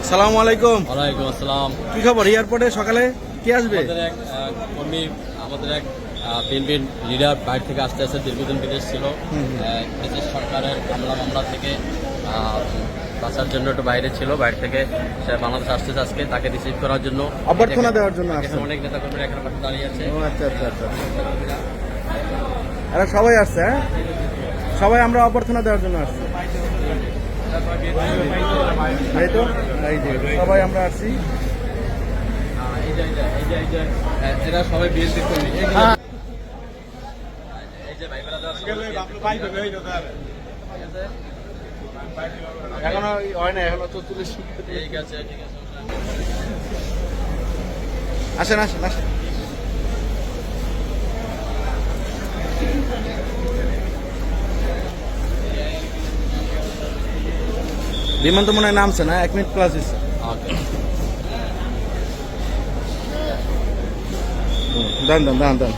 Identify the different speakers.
Speaker 1: সালামু আলাইকুম।
Speaker 2: ওয়ালাইকুম আসসালাম।
Speaker 1: কি খবর? এয়ারপোর্টে সকালে কি আসবে?
Speaker 2: আমাদের এক বিএনপির লিডার বাইরে থেকে আসতে দীর্ঘদিন বিদেশ ছিল। ব্রিটিশ সরকারের মামলা থেকে বাঁচার জন্য একটু বাইরে ছিল, বাইরে থেকে সে বাংলাদেশ আসতেছে আজকে, তাকে রিসিভ করার জন্য,
Speaker 1: অভ্যর্থনা দেওয়ার জন্য আসছে।
Speaker 2: অনেক নেতা কর্মীরা এখানে পাশে দাঁড়িয়ে আছে।
Speaker 1: আচ্ছা আচ্ছা আচ্ছা, এরা সবাই আসছে। হ্যাঁ, সবাই আমরা অভ্যর্থনা দেওয়ার জন্য আসছি। এই তো, এই যে সবাই আমরা আসছি।
Speaker 2: এরা সবাই বিএনপি কর্মী।
Speaker 1: এখনো হয় না, এখনো 44।
Speaker 2: ঠিক আছে, ঠিক আছে।
Speaker 1: আসেন আসেন আসেন। বিমান তো মনে হয় নামছে না, 1 মিনিট প্লাস হচ্ছে। দান দান দান দান।